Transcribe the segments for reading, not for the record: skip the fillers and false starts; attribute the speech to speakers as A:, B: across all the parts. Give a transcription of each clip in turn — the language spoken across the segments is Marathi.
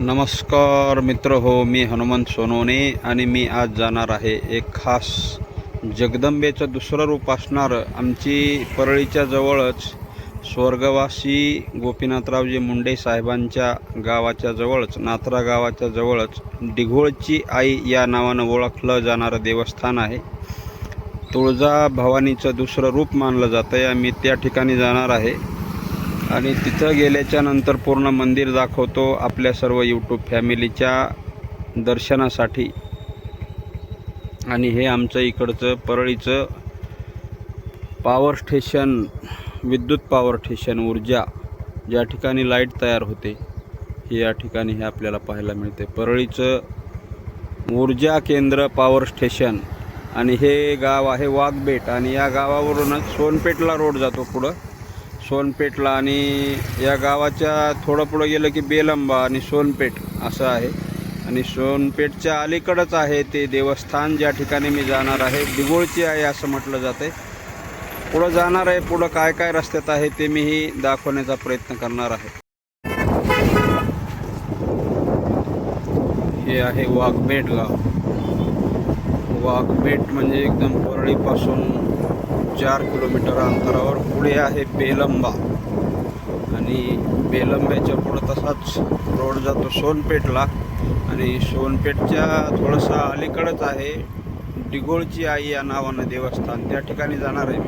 A: नमस्कार मित्र हो, मी हनुमंत सोनवणे आणि मी आज जाणार आहे एक खास जगदंबेचं दुसरं रूप असणारं आमची परळीच्या जवळच स्वर्गवासी गोपीनाथरावजी मुंडे साहेबांच्या गावाच्या जवळच नाथरा गावाच्या जवळच डिघोळची आई या नावानं ओळखलं जाणारं देवस्थान आहे. तुळजा भवानीचं दुसरं रूप मानलं जातं आहे. आम्ही त्या ठिकाणी जाणार आहे आणि तिथं गेल्याच्या नंतर पूर्ण मंदिर दाखवतो आपल्या सर्व यूट्यूब फॅमिलीच्या दर्शनासाठी. आणि हे आमचं इकडचं परळीचं पॉवर स्टेशन, विद्युत पॉवर स्टेशन, ऊर्जा ज्या ठिकाणी लाईट तयार होते हे या ठिकाणी हे आपल्याला पाहायला मिळते. परळीचं ऊर्जा केंद्र पॉवर स्टेशन. आणि हे गाव आहे वाघबेट आणि या गावावरूनच सोनपेठला रोड जातो पुढं सोनपेठला. आणि या गावाच्या थोडं पुढं गेलं की बेलंबा आणि सोनपेठ असं आहे. आणि सोनपेठच्या अलीकडंच आहे ते देवस्थान ज्या ठिकाणी मी जाणार आहे. डिघोळची आहे असं म्हटलं जाते. पुढं जाणार आहे. पुढं काय काय रस्त्यात आहे ते मीही दाखवण्याचा प्रयत्न करणार आहे. हे आहे वाघबेट गाव. वाघबेट म्हणजे एकदम परळीपासून 4 किलोमीटर अंतरावर पुढे आहे बेलंबा. आणि बेलंब्याच्या पुढं तसाच रोड जातो सोनपेठला. आणि सोनपेठच्या थोडंसं अलीकडंच आहे डिघोळची आई या नावानं देवस्थान, त्या ठिकाणी जाणार आहे.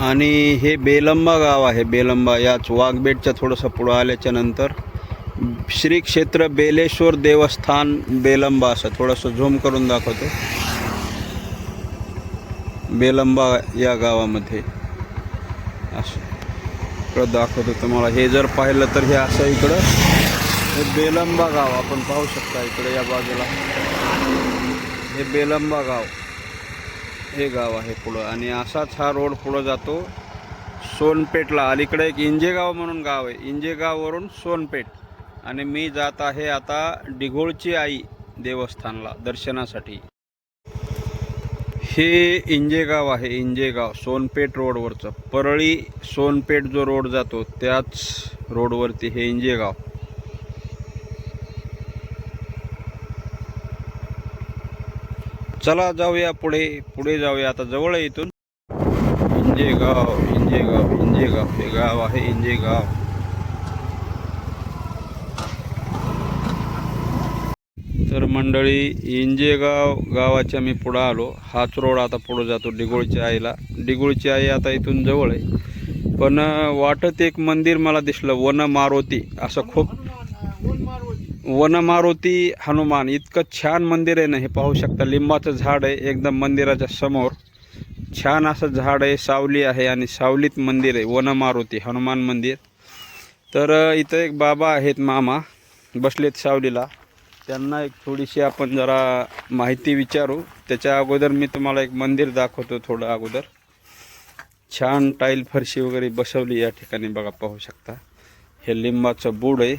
A: आणि हे बेलंबा गाव आहे. बेलंबा याच वाघबेटच्या थोडंसं पुढं आल्याच्या नंतर श्री क्षेत्र बेलेश्वर देवस्थान बेलंबा असं थोडंसं झूम करून दाखवतो. बेलंबा या गावामध्ये असं इकडं दाखवतो तुम्हाला. हे जर पाहिलं तर हे असं इकडं हे बेलंबा गाव आपण पाहू शकता. इकडे या बाजूला हे बेलंबा गाव हे गाव आहे पुढं. आणि असाच हा रोड पुढं जातो सोनपेठला. अलीकडे एक इंजेगाव म्हणून गाव आहे, इंजेगाववरून सोनपेठ. आणि मी जात आहे आता डिघोळची आई देवस्थानला दर्शनासाठी. हे इंजेगाव आहे, इंजेगाव सोनपेठ रोडवरचं. परळी सोनपेठ जो रोड जातो त्याच रोडवरती हे इंजेगाव. चला जाऊया पुढे पुढे जाऊया. आता जवळ आहे इथून. इंजेगाव इंजेगाव इंजेगाव हे गाव आहे इंजेगाव. तर मंडळी, इंजेगाव गावाच्या मी पुढं आलो. हाच रोड आता पुढं जातो डिघोळच्या आईला. डिघोळची आई आता इथून जवळ आहे. पण वाटत एक मंदिर मला दिसलं, वनमारुती असं. खूप वनमारुती हनुमान इतकं छान मंदिर आहे ना. हे पाहू शकता, लिंबाचं झाड आहे एकदम मंदिराच्या समोर. छान असं झाड आहे, सावली आहे आणि सावलीत मंदिर आहे, वनमारुती हनुमान मंदिर. तर इथं एक बाबा आहेत, मामा बसलेत सावलीला. त्यांना एक थोडीशी आपण जरा माहिती विचारू. त्याच्या अगोदर मी तुम्हाला एक मंदिर दाखवतो. थोडं अगोदर छान टाईल फरशी वगैरे बसवली या ठिकाणी बघा, पाहू शकता. हे लिंबाचं बुड आहे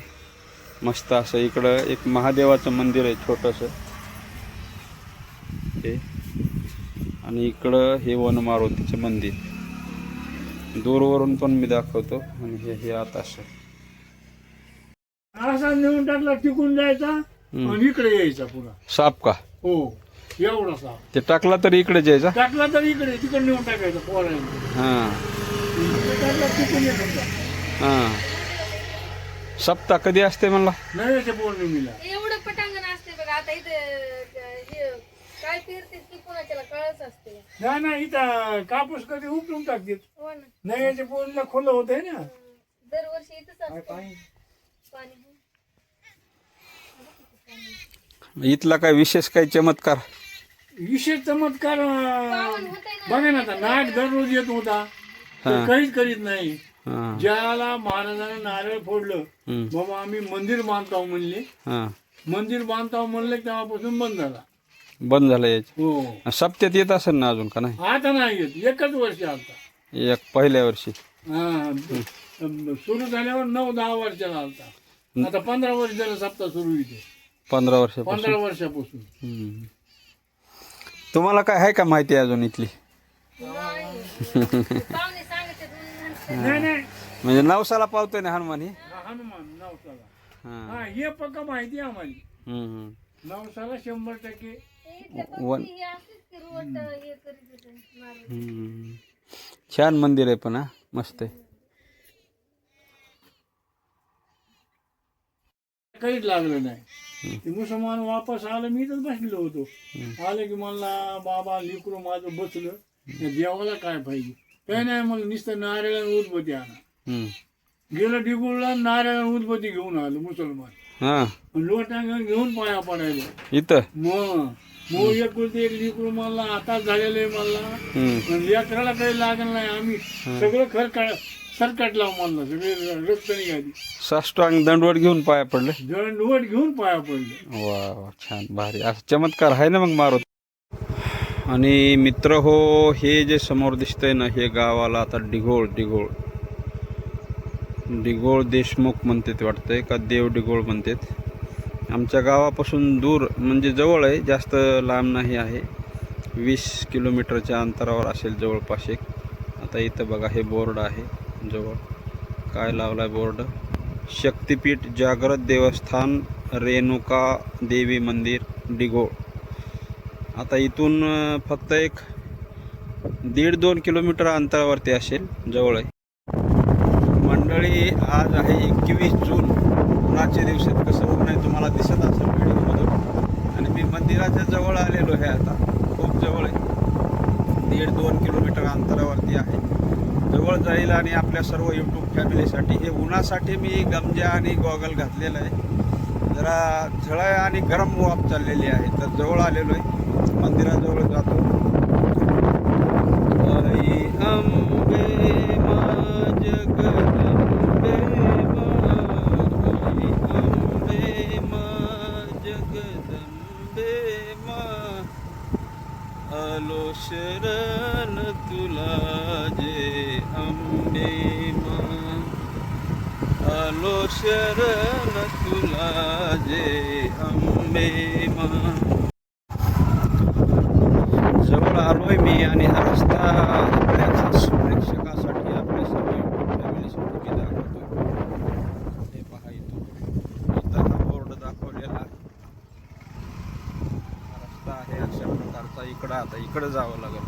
A: मस्त असं. इकडं एक महादेवाचं मंदिर आहे छोटंसं हे. आणि इकडं हे वनमारुतीचं मंदिर दूरवरून पण मी दाखवतो. आणि हे आता असं
B: असा नेऊन टाकला, टिकून जायचा आणि इकडे यायचा पुन्हा.
A: साप का?
B: हो, एवढा साप.
A: ते टाकला तर इकडे जायचा.
B: टाकला तर इकडे, तिकडे नेऊन टाकायचा पोरायला.
A: हां
B: टाकला टिकून येत होता.
A: हां. सप्ताह कधी असते म्हणला?
B: नव्याच्या पौर्णिमेला.
C: एवढं पटांगण असते बघा. आता इथे काय फिरते की कोणाच्याला कळच असते.
B: नाही नाही, इथं कापूस कधी उपटून टाकतात.
C: हो ना,
B: नव्याच्या पौर्णिमेला खुलं होत आहे ना.
C: दरवर्षी इथंच असते पाणी.
A: इथला काय विशेष काही चमत्कार?
B: विशेष चमत्कार
C: पावन होतंय ना.
B: बघा ना, आता नाग दररोज येत होता तर काहीच करीत नाही.
A: हां
B: ज्याला महाराजांना नारळ फोडलं,
A: हम्म.
B: बाबा आम्ही मंदिर बांधतो म्हणले.
A: हां.
B: मंदिर बांधतो म्हणले तेव्हापासून बंद झाला.
A: बंद झालं याची.
B: हो,
A: सप्त्यात येत असेल ना अजून का नाही?
B: आता नाही येत. एकच वर्ष आलता.
A: एक पहिल्या वर्षी.
B: हा, सुरू झाल्यावर 9-10 वर्षाला आलता. आता 15 वर्ष झालं सप्ताह सुरू इथे.
A: 15 वर्षापासून.
B: 15 वर्षापासून.
A: हम्म. तुम्हाला काय आहे का माहिती अजून इथली?
C: पाहुणे सांगितले म्हणून
B: नाही नाही,
A: म्हणजे नवसाला पावतोय ना हनुमान ही.
B: हनुमान नवसाला.
A: हां.
B: हा हे पक्का माहिती आहे आम्हाला.
A: हम्म.
B: नवसाला 100%.
C: इथले
A: वन-
C: पक्षी हे असतेच की रोट हे करीत होते मारून.
A: हम्म. छान मंदिर आहे पण हा मस्त आहे.
B: काहीच लागलं नाही. ते मुसलमान वापस आलं, मी इथंच बसलेलो होतो. आलं की म्हणला बाबा लिकरू माझं बसलं, या देवाला काय पाहिजे. काही नाही म्हणलं, नुसतं नारळ आणि उदबत्ती आणा.
A: हम्म.
B: गेलं डिगुळला, नारळ आणि उदबत्ती घेऊन आलो मुसलमान.
A: हां.
B: लोटा घेऊन पाया पडायला.
A: इथं
B: मग एकुलते एक लिकरू म्हणला आता झालेलं आहे म्हणला. लेकराला काही लागलं नाही. आम्ही सगळं सरकटला म्हणलं, सगळे रक्त निघाली.
A: साष्टांग दंडवट घेऊन पाया पडले.
B: दंडवट घेऊन पाया पडले.
A: वा वा, छान भारी. असं चमत्कार आहे ना मग मारुती. आणि मित्र हो, हे जे समोर दिसतंय ना, हे गावाला आता डिघोळ देशमुख म्हणतात वाटतंय, का देव डिघोळ म्हणतात. आमच्या गावापासून दूर म्हणजे जवळ आहे, जास्त लांब नाही आहे. 20 किलोमीटरच्या अंतरावर असेल जवळपास एक. आता इथं बघा, हे बोर्ड आहे जवळ. काय लावलाय बोर्ड? शक्तिपीठ जागृत देवस्थान रेणुका देवी मंदिर डिघोळ. आता इथून फक्त एक 1.5-2 किलोमीटर अंतरावरती असेल, जवळ आहे. मंडळी, आज आहे 21 जून, उन्हाचे दिवस आहेत. कसं ऊन आहे तुम्हाला दिसत असेल व्हिडिओमधून. आणि मी मंदिराच्या जवळ आलेलो आहे, आता खूप जवळ आहे. 1.5-2 किलोमीटर अंतरावरती आहे. जवळ जाईल. आणि आपल्या सर्व यूट्यूब फॅमिलीसाठी, हे उन्हासाठी मी गमजा आणि गॉगल घातलेला आहे. जरा झळा आणि गरम वाफ चाललेली आहे, तर जवळ आलेलो आहे. मंदिराजवळ जातो. आई अंबे मा जगदंबे मा, आई अंबे मा जगदंबे मा, आलो शरण तुला जे अंबे मा, आलो शरण तुला जे अंबे मा. जवळ आलोय मी. आणि हा रस्ता आपल्या खास प्रेक्षकासाठी, आपल्या सर्व यूट्यूब फॅमिलीसाठी मी दाखवतो. हे पहा, इथं हा बोर्ड दाखवलेला आहे. हा रस्ता आहे अशा प्रकारचा. इकडं आता इकडं जावं लागेल.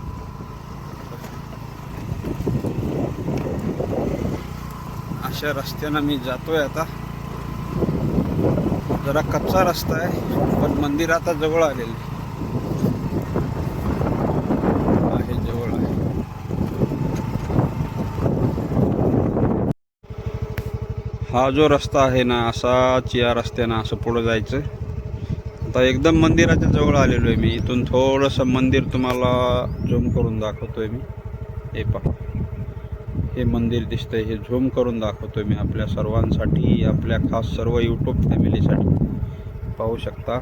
A: अशा रस्त्यानं मी जातोय आता. जरा कच्चा रस्ता आहे, पण मंदिर आता जवळ आलेलं आहे. जवळ आहे. हा जो रस्ता आहे ना, असाच या रस्त्यानं असं पुढं जायचं. आता एकदम मंदिराच्या जवळ आलेलो आहे मी. इथून थोडंसं मंदिर तुम्हाला झूम करून दाखवतोय मी. हे पहा, हे मंदिर दिसतंय, हे झूम करून दाखवतोय मी आपल्या सर्वांसाठी, आपल्या खास सर्व यूट्यूब फॅमिलीसाठी. पाहू शकता,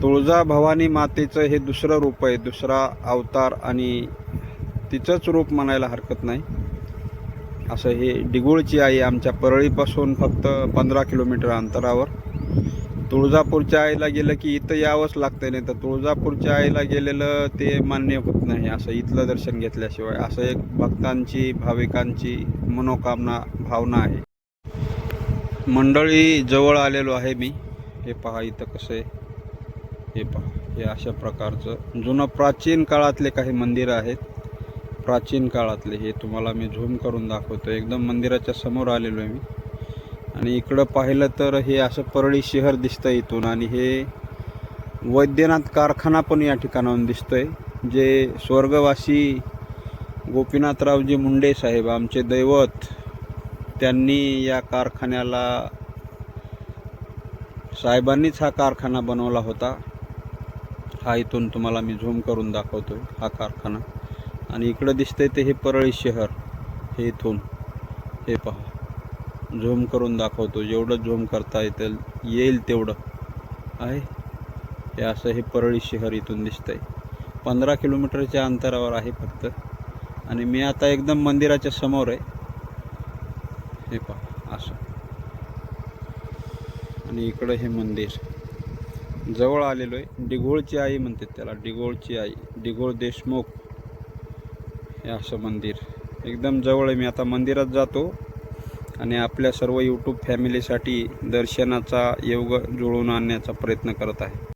A: तुळजा भवानी मातेचं हे दुसरं रूप आहे, दुसरा अवतार. आणि तिचंच रूप म्हणायला हरकत नाही. असं हे डिघोळची आई आमच्या परळीपासून फक्त 15 किलोमीटर अंतरावर. तुळजापूरच्या आईला गेलं की इथं यावंच लागतं, नाही तर तुळजापूरच्या आईला गेलेलं ते मान्य होत नाही, असं इथलं दर्शन घेतल्याशिवाय. असं एक भक्तांची, भाविकांची मनोकामना, भावना आहे. मंडळी, जवळ आलेलो आहे मी. हे पहा इथं कसं आहे. हे पहा, हे अशा प्रकारचं जुनं प्राचीन काळातले काही मंदिरं आहेत. प्राचीन काळातले हे तुम्हाला मी झूम करून दाखवतो. एकदम मंदिराच्या समोर आलेलो आहे मी. आणि इकडं पाहिलं तर हे असं परळी शहर दिसतं इथून. आणि हे वैद्यनाथ कारखाना पण या ठिकाणाहून दिसतोय, जे स्वर्गवासी गोपीनाथरावजी मुंडे साहेब, आमचे दैवत, त्यांनी या कारखान्याला, साहेबांनीच हा कारखाना बनवला होता. हा इथून तुम्हाला मी झूम करून दाखवतोय, हा कारखाना. आणि इकडं दिसतंय ते हे परळी शहर, हे इथून. हे पहा, झूम करून दाखवतो, जेवढं झूम करता येईल तेवढं आहे. हे असं हे परळी शहर इथून दिसतंय. 15 किलोमीटरच्या अंतरावर आहे फक्त. आणि मी आता एकदम मंदिराच्या समोर आहे. हे पहा असं. आणि इकडं हे मंदिर जवळ आलेलो आहे. डिघोळची आई म्हणतात त्याला, डिघोळची आई, डिघोळ देशमुख. हे असं मंदिर एकदम जवळ आहे. मी आता मंदिरात जातो आणि आपल्या सर्व यूट्यूब फॅमिलीसाठी दर्शनाचा योग जुळवून आणण्याचा प्रयत्न करत आहे.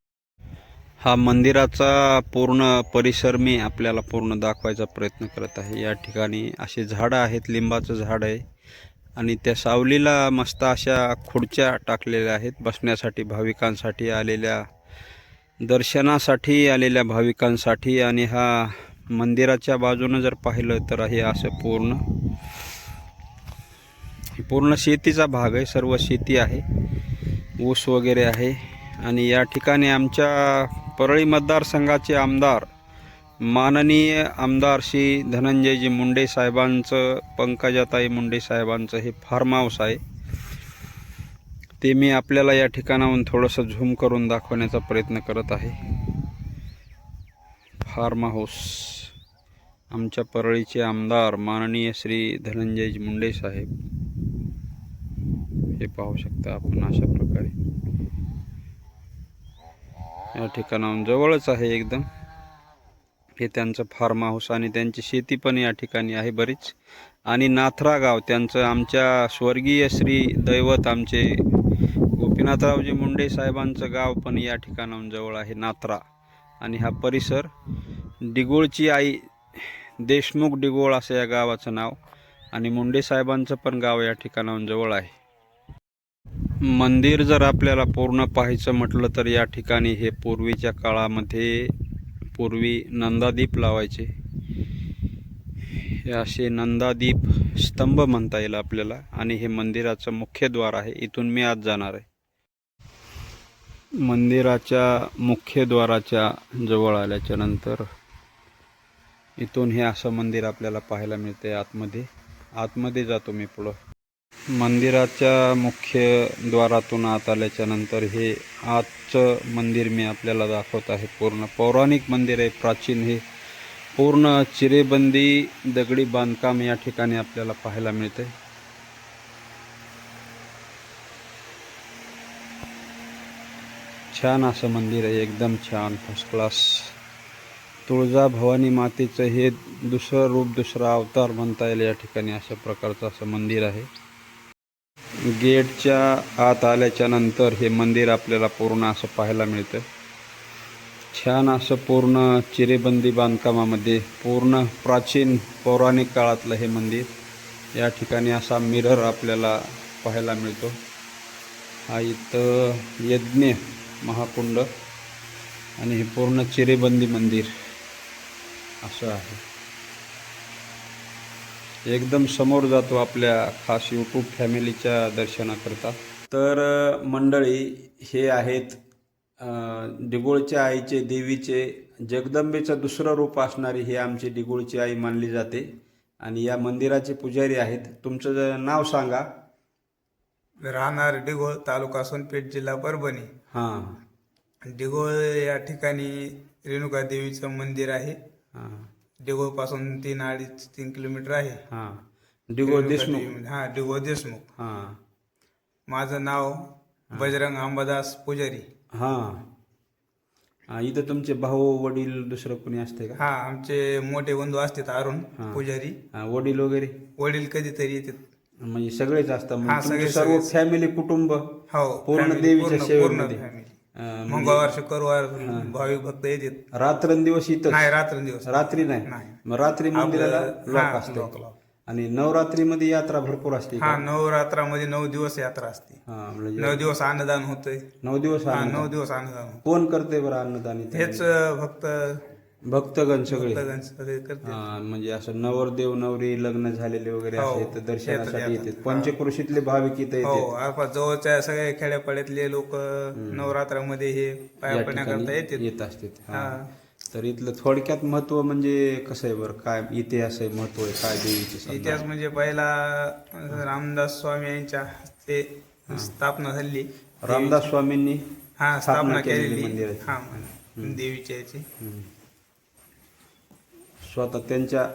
A: हा मंदिराचा पूर्ण परिसर मी आपल्याला पूर्ण दाखवायचा प्रयत्न करत आहे. या ठिकाणी असे झाडं आहेत, लिंबाचं झाड आहे आणि त्या सावलीला मस्त अशा खुर्च्या टाकलेल्या आहेत बसण्यासाठी, भाविकांसाठी आलेल्या, दर्शनासाठी आलेल्या भाविकांसाठी. आणि हा मंदिराच्या बाजूनं जर पाहिलं तर हे असं पूर्ण शेतीचा भाग आहे, सर्व शेती आहे, ऊस वगैरे आहे. आणि या ठिकाणी आमच्या परळी मतदारसंघाचे आमदार माननीय आमदार श्री धनंजयजी मुंडे साहेबांचं, पंकजाताई मुंडे साहेबांचं हे फार्म हाऊस आहे. ते मी आपल्याला या ठिकाणाहून थोडंसं झूम करून दाखवण्याचा प्रयत्न करत आहे. फार्म हाऊस आमच्या परळीचे आमदार माननीय श्री धनंजयजी मुंडे साहेब, हे पाहू शकता आपण अशा प्रकारे. या ठिकाणाहून जवळच आहे एकदम हे त्यांचं फार्म हाऊस आणि त्यांची शेती पण या ठिकाणी आहे बरीच. आणि नाथरा गाव त्यांचं, आमच्या स्वर्गीय श्री दैवत आमचे गोपीनाथरावजी मुंडे साहेबांचं गाव पण या ठिकाणाहून जवळ आहे, नाथरा. आणि हा परिसर डिगोळची आई, देशमुख डिगोळ असं या गावाचं नाव, आणि मुंडे साहेबांचं पण गाव या ठिकाणाहून जवळ आहे. मंदिर जर आपल्याला पूर्ण पाहायचं म्हटलं तर या ठिकाणी हे पूर्वीच्या काळामध्ये नंदादीप लावायचे. हे असे नंदादीप स्तंभ म्हणता येईल आपल्याला. आणि हे मंदिराचं मुख्य द्वार आहे, इथून मी आज जाणार आहे. मंदिराच्या मुख्य द्वाराच्या जवळ आल्याच्या नंतर इथून हे असं मंदिर आपल्याला पाहायला मिळते. आतमध्ये जातो मी पुढं. मंदिराच्या मुख्य द्वारातून आत आल्याच्या नंतर हे आजचं मंदिर मी आपल्याला दाखवत आहे. पूर्ण पौराणिक मंदिर आहे, प्राचीन. हे पूर्ण चिरेबंदी दगडी बांधकाम या ठिकाणी आपल्याला पाहायला मिळते. छान असं मंदिर आहे, एकदम छान, फर्स्ट क्लास. तुळजा भवानी मातेचं हे दुसरं रूप, दुसरा अवतार म्हणता येईल या ठिकाणी. अशा प्रकारचं असं मंदिर आहे. गेटच्या आत आल्याच्या नंतर हे मंदिर आपल्याला पूर्ण असं पाहायला मिळतं. छान असं पूर्ण चिरेबंदी बांधकामामध्ये, पूर्ण प्राचीन पौराणिक काळातलं हे मंदिर. या ठिकाणी असा मिरर आपल्याला पाहायला मिळतो. हा इथं यज्ञ महाकुंड आणि हे पूर्ण चिरेबंदी मंदिर असं आहे. एकदम समोर जातो आपल्या खास यूट्यूब फॅमिलीच्या दर्शनाकरता. तर मंडळी, हे आहेत डिगोळच्या आईचे, देवीचे, जगदंबेचं दुसरं रूप असणारी ही आमची डिगोळची आई मानली जाते. आणि या मंदिराचे पुजारी आहेत. तुमचं नाव सांगा.
D: राहणार डिगोळ, तालुका सोनपेठ, जिल्हा परभणी.
A: हां.
D: डिगोळ या ठिकाणी रेणुका देवीचं मंदिर आहे.
A: हां.
D: डिगोळ पासून 3-3.5 किलोमीटर आहे.
A: हां. डिगोळ देशमुख.
D: हा, डिगोळ देशमुख.
A: हां.
D: माझं नाव बजरंग अंबादास पुजारी.
A: हां. इथं तुमचे भाऊ वडील दुसरं कोणी असते का?
D: हा, आमचे मोठे बंधू असतात अरुण पुजारी.
A: वडील वगैरे?
D: वडील कधीतरी येतात.
A: म्हणजे सगळेच असतात?
D: हा,
A: म्हणजे तुमचे
D: सगळे
A: सर्व फॅमिली, कुटुंब
D: हो,
A: पूर्ण देवीच्या सेवेमध्ये?
D: फॅमिली. मंगळवार शुक्रवार भाविक भक्त येतात.
A: रात्रंदिवस इथं?
D: नाही, रात्रंदिवस.
A: रात्री नाही? मग रात्री मंदिराला लॉक असते. आणि नवरात्रीमध्ये यात्रा भरपूर असते?
D: हा, नवरात्रामध्ये 9 दिवस यात्रा असते.
A: म्हणजे
D: 9 दिवस अन्नदान होतंय.
A: 9 दिवस?
D: 9 दिवस अन्नदान.
A: कोण करते बरं अन्नदान?
D: हेच
A: भक्तगण सगळे
D: करते.
A: म्हणजे असं नवरदेव नवरी लग्न झालेले वगैरे असे तर दर्शनासाठी येतात. पंचक्रोशीतले भाविक इथे येतात.
D: जवळच्या सगळ्या खेड्यापाड्यातले लोक नवरात्रामध्ये हे पाया पडण्याकरता
A: येत असतात. तर इथलं थोडक्यात महत्व म्हणजे कसं आहे बरं? काय इतिहास आहे, महत्व आहे काय देवीचे?
D: इतिहास म्हणजे पहिला रामदास स्वामी यांच्या हस्ते स्थापना झाली.
A: रामदास स्वामींनी
D: स्थापना केलेली देवीच्या याची.
A: स्वतः त्यांच्या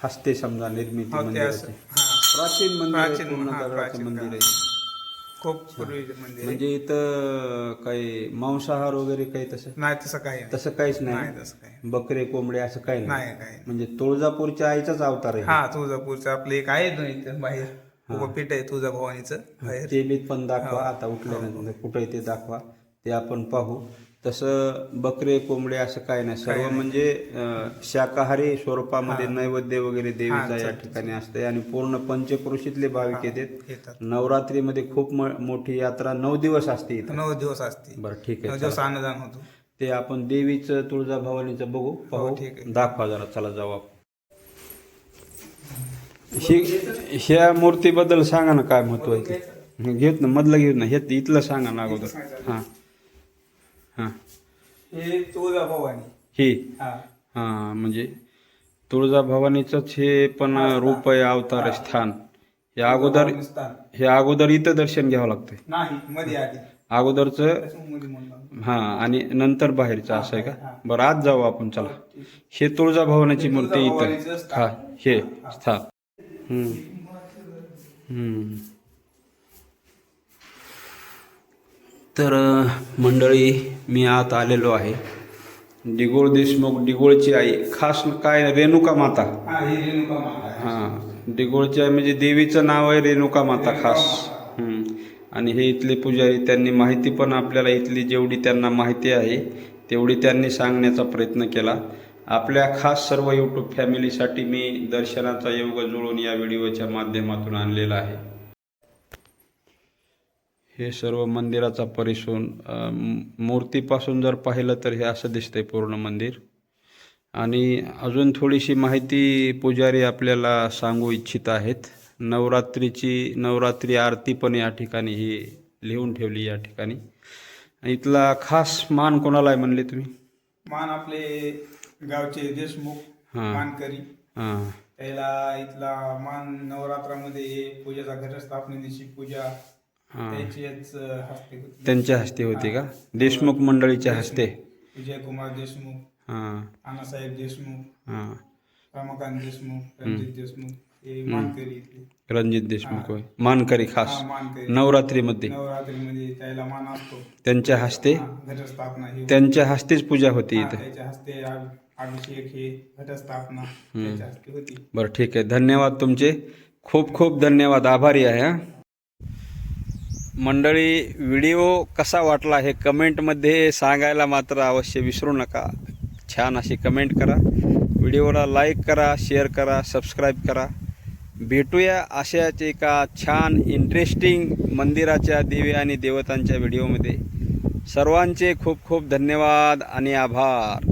A: हस्ते समजा निर्मिती मंदिराची. प्राचीन मंदिर, पूर्ण दगडाचं मंदिर आहे,
D: खूप पूर्वीचं मंदिर.
A: म्हणजे इथं काही मांसाहार वगैरे काही तसं
D: नाही? तसं
A: काहीच नाही. बकरे कोंबडे असं काही नाही? म्हणजे तुळजापूरच्या आईचाच अवतार आहे.
D: हा, तुळजापूरचं आपलं एक आहे इथं बाहेर. उभं पीठ आहे तुळजाभवानीचं बाहेर.
A: ते बी पण दाखवा आता उठल्यानंतर कुठं आहे ते दाखवा, ते आपण पाहू. तसं बकरे कोंबडे असं काय नाही, सर्व म्हणजे शाकाहारी स्वरूपामध्ये नैवेद्य वगैरे देवीचा या ठिकाणी असते आणि पूर्ण पंचक्रोशीतले भाविक येतात.
D: येतात.
A: नवरात्रीमध्ये खूप मोठी यात्रा 9 दिवस असते इथं.
D: 9 दिवस असते.
A: बरं ठीक
D: 9
A: आहे,
D: दिवस
A: चला.
D: अन्नदान होतो.
A: ते आपण देवीचं तुळजाभवानीचं बघू पाहू,
D: ठीक आहे.
A: दाखवा जरा, चला जाऊ आपण. ह्या मूर्तीबद्दल सांगा ना, काय महत्व आहे ते. घेत ना, मधलं घेत ना, हे इथलं सांगा ना अगोदर. हां हां,
D: हे तुळजाभवानी.
A: ही
D: हा
A: हां, म्हणजे तुळजाभवानीचंच हे पण रूप आहे, अवतार आहे, स्थान. हे अगोदर
D: स्थान.
A: हे अगोदर इथं दर्शन घ्यावं लागतंय.
D: नाही मध्ये आधी
A: अगोदरचं
D: मध्ये म्हणलं.
A: हां आणि नंतर बाहेरचं असं आहे का? बरं आज जाऊ आपण, चला. हे तुळजाभवानीची मूर्ती इथं. हा, हे स्थान. हम्म. हम्म. तर मंडळी, मी आत आलेलो आहे. डिगोळ देशमुख, डिगोळची आई, खास काय रेणुका माता.
D: हा ही रेणुका माता आहे.
A: हां, डिगोळची आई म्हणजे देवीचं नाव आहे रेणुका माता खास. आणि हे इथले पुजारी, त्यांनी माहिती पण आपल्याला इथली जेवढी त्यांना माहिती आहे तेवढी त्यांनी सांगण्याचा प्रयत्न केला. आपल्या खास सर्व यूट्यूब फॅमिलीसाठी मी दर्शनाचा योग जुळून या व्हिडिओच्या माध्यमातून आणलेला आहे. हे सर्व मंदिराचा परिसर, मूर्तीपासून जर पाहिलं तर हे असं दिसतंय पूर्ण मंदिर. आणि अजून थोडीशी माहिती पुजारी आपल्याला सांगू इच्छित आहेत. नवरात्री आरती पण या ठिकाणी ही लिहून ठेवली या ठिकाणी. इथला खास मान कोणाला आहे म्हणले तुम्ही?
D: मान आपले गावचे देशमुख मानकरी.
A: हां,
D: त्याला इथला मान नवरात्रामध्ये पूजेचा घटस्थापने दिवशी पूजा त्याच्याच हस्ते होती.
A: त्यांच्या हस्ते होती का? देशमुख मंडळीच्या हस्ते.
D: विजयकुमार देशमुख,
A: हां
D: अण्णासाहेब देशमुख,
A: हां,
D: रमाकांत देशमुख, रणजित देशमुख हे मानकरी इथले.
A: रणजित देशमुख होय, मानकरी खास
D: मानकरी.
A: नवरात्रीमध्ये
D: नवरात्रीमध्ये त्याला मान असतो.
A: त्यांच्या हस्ते,
D: घटस्थापना ही
A: त्यांच्या हस्तेच पूजा होती इथं.
D: त्याच्या हस्ते अभिषेक हे घटस्थापना त्याच्या हस्ते होती.
A: बरं ठीक आहे, धन्यवाद तुमचे, खूप खूप धन्यवाद, आभारी आहे. हां मंडळी, व्हिडिओ कसा वाटला हे कमेंटमध्ये सांगायला मात्र अवश्य विसरू नका. छान अशी कमेंट करा, व्हिडिओला लाईक करा, शेअर करा, सबस्क्राईब करा. भेटूया अशाच एका छान इंटरेस्टिंग मंदिराच्या देवी आणि देवतांच्या व्हिडिओमध्ये. सर्वांचे खूप खूप धन्यवाद आणि आभार.